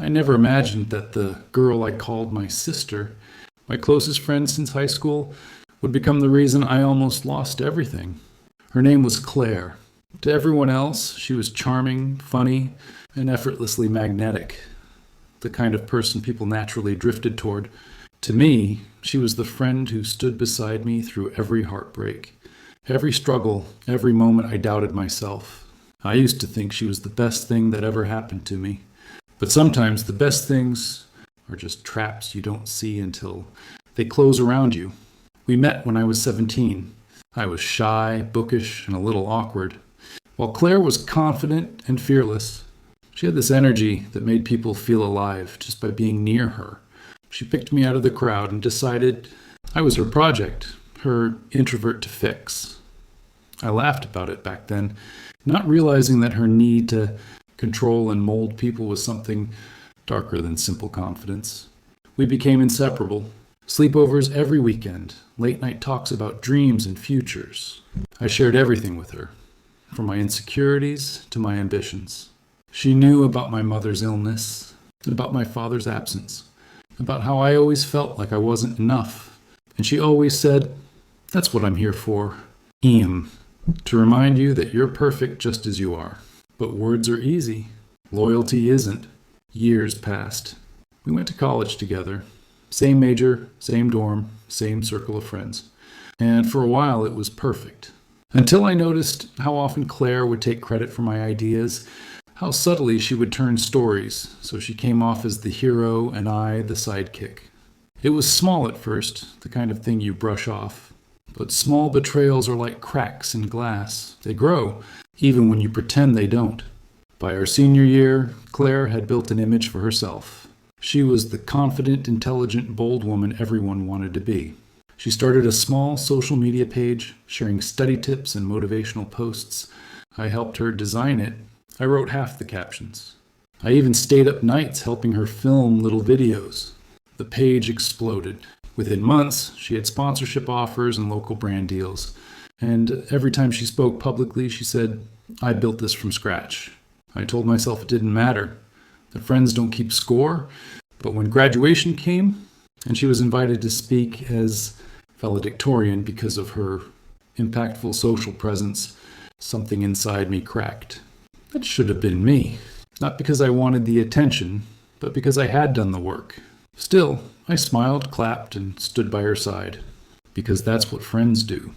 I never imagined that the girl I called my sister, my closest friend since high school, would become the reason I almost lost everything. Her name was Claire. To everyone else, she was charming, funny, and effortlessly magnetic, the kind of person people naturally drifted toward. To me, she was the friend who stood beside me through every heartbreak, every struggle, every moment I doubted myself. I used to think she was the best thing that ever happened to me. But sometimes the best things are just traps you don't see until they close around you. We met when I was 17. I was shy, bookish, and a little awkward, while Claire was confident and fearless. She had this energy that made people feel alive just by being near her. She picked me out of the crowd and decided I was her project, her introvert to fix. I laughed about it back then, not realizing that her need to control and mold people was something darker than simple confidence. We became inseparable. Sleepovers every weekend, late night talks about dreams and futures. I shared everything with her, from my insecurities to my ambitions. She knew about my mother's illness, and about my father's absence, about how I always felt like I wasn't enough. And she always said, "That's what I'm here for, Ian, to remind you that you're perfect just as you are." But words are easy. Loyalty isn't. Years passed. We went to college together. Same major, same dorm, same circle of friends. And for a while it was perfect. Until I noticed how often Claire would take credit for my ideas, how subtly she would turn stories, so she came off as the hero and I the sidekick. It was small at first, the kind of thing you brush off. But small betrayals are like cracks in glass. They grow, even when you pretend they don't. By our senior year, Claire had built an image for herself. She was the confident, intelligent, bold woman everyone wanted to be. She started a small social media page, sharing study tips and motivational posts. I helped her design it. I wrote half the captions. I even stayed up nights helping her film little videos. The page exploded. Within months, she had sponsorship offers and local brand deals. And every time she spoke publicly, she said, "I built this from scratch." I told myself it didn't matter. The friends don't keep score. But when graduation came, and she was invited to speak as valedictorian because of her impactful social presence, something inside me cracked. That should have been me. Not because I wanted the attention, but because I had done the work. Still, I smiled, clapped, and stood by her side. Because that's what friends do.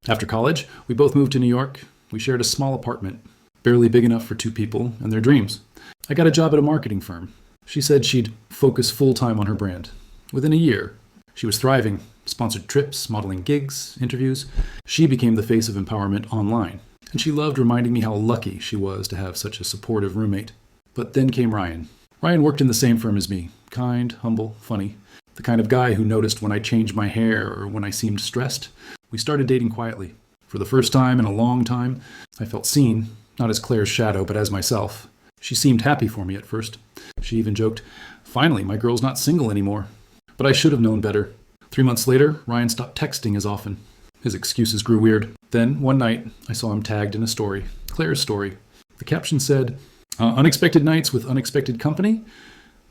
After college, we both moved to New York. We shared a small apartment, barely big enough for two people and their dreams. I got a job at a marketing firm. She said she'd focus full-time on her brand. Within a year, she was thriving, sponsored trips, modeling gigs, interviews. She became the face of empowerment online, and she loved reminding me how lucky she was to have such a supportive roommate. But then came Ryan. Ryan worked in the same firm as me, kind, humble, funny, the kind of guy who noticed when I changed my hair or when I seemed stressed. We started dating quietly. For the first time in a long time, I felt seen, not as Claire's shadow, but as myself. She seemed happy for me at first. She even joked, "Finally, my girl's not single anymore." But I should have known better. 3 months later, Ryan stopped texting as often. His excuses grew weird. Then, one night, I saw him tagged in a story, Claire's story. The caption said, "Unexpected nights with unexpected company?"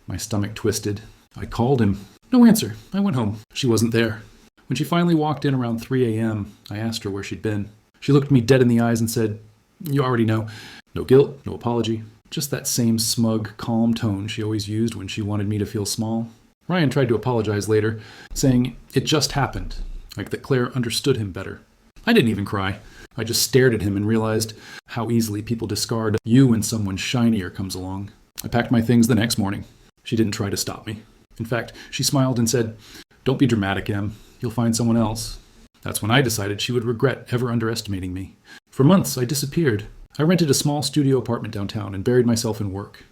My stomach twisted. I called him. No answer. I went home. She wasn't there. When she finally walked in around 3 a.m., I asked her where she'd been. She looked me dead in the eyes and said, "You already know." No guilt, no apology. Just that same smug, calm tone she always used when she wanted me to feel small. Ryan tried to apologize later, saying it just happened, like that Claire understood him better. I didn't even cry. I just stared at him and realized how easily people discard you when someone shinier comes along. I packed my things the next morning. She didn't try to stop me. In fact, she smiled and said, "Don't be dramatic, Em. You'll find someone else." That's when I decided she would regret ever underestimating me. For months, I disappeared. I rented a small studio apartment downtown and buried myself in work.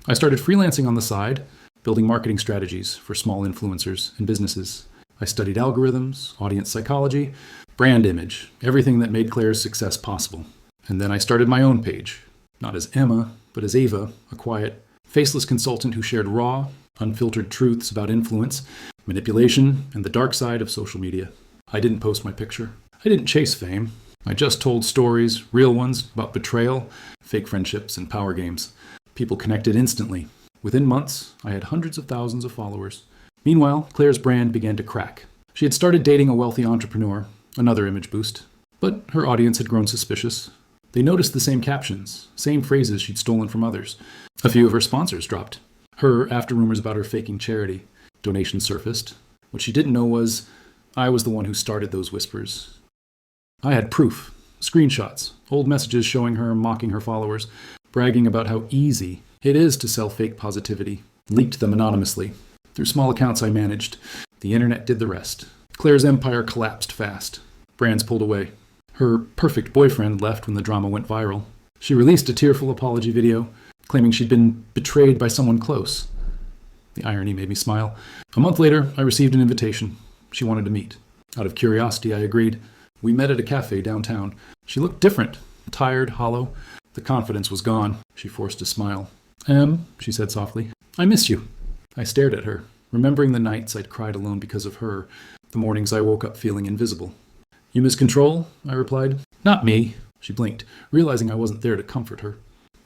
I started freelancing on the side, building marketing strategies for small influencers and businesses. I studied algorithms, audience psychology, brand image, everything that made Claire's success possible. And then I started my own page, not as Emma, but as Ava, a quiet, faceless consultant who shared raw, unfiltered truths about influence, manipulation, and the dark side of social media. I didn't post my picture. I didn't chase fame. I just told stories, real ones, about betrayal, fake friendships, and power games. People connected instantly. Within months, I had hundreds of thousands of followers. Meanwhile, Claire's brand began to crack. She had started dating a wealthy entrepreneur, another image boost. But her audience had grown suspicious. They noticed the same captions, same phrases she'd stolen from others. A few of her sponsors dropped. After rumors about her faking charity, donations surfaced. What she didn't know was, I was the one who started those whispers. I had proof, screenshots, old messages showing her mocking her followers, bragging about how easy it is to sell fake positivity, leaked them anonymously. Through small accounts I managed, the internet did the rest. Claire's empire collapsed fast. Brands pulled away. Her perfect boyfriend left when the drama went viral. She released a tearful apology video, claiming she'd been betrayed by someone close. The irony made me smile. A month later, I received an invitation. She wanted to meet. Out of curiosity, I agreed. We met at a cafe downtown. She looked different, tired, hollow. The confidence was gone. She forced a smile. She said softly, I miss you. I stared at her, remembering the nights I'd cried alone because of her, the mornings I woke up feeling invisible. You miss control? I replied. Not me. She blinked, realizing I wasn't there to comfort her.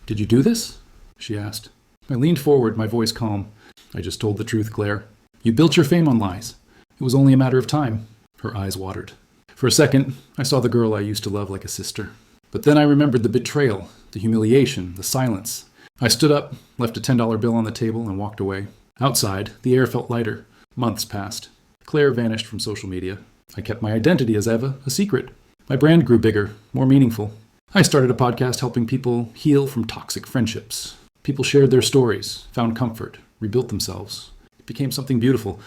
Did you do this? She asked. I leaned forward, my voice calm. I just told the truth, Claire. You built your fame on lies. It was only a matter of time. Her eyes watered. For a second, I saw the girl I used to love like a sister. But then I remembered the betrayal, the humiliation, the silence. I stood up, left a $10 bill on the table, and walked away. Outside, the air felt lighter. Months passed. Claire vanished from social media. I kept my identity as Eva a secret. My brand grew bigger, more meaningful. I started a podcast helping people heal from toxic friendships. People shared their stories, found comfort, rebuilt themselves. It became something beautiful,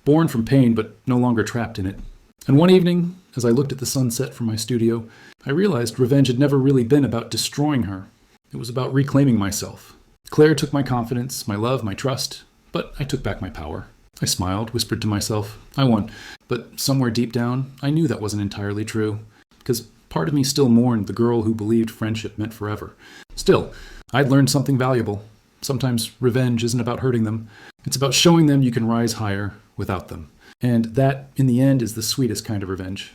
born from pain but no longer trapped in it. And one evening, as I looked at the sunset from my studio, I realized revenge had never really been about destroying her. It was about reclaiming myself. Claire took my confidence, my love, my trust, but I took back my power. I smiled, whispered to myself, I won. But somewhere deep down, I knew that wasn't entirely true, because part of me still mourned the girl who believed friendship meant forever. Still, I'd learned something valuable. Sometimes revenge isn't about hurting them. It's about showing them you can rise higher without them. And that, in the end, is the sweetest kind of revenge.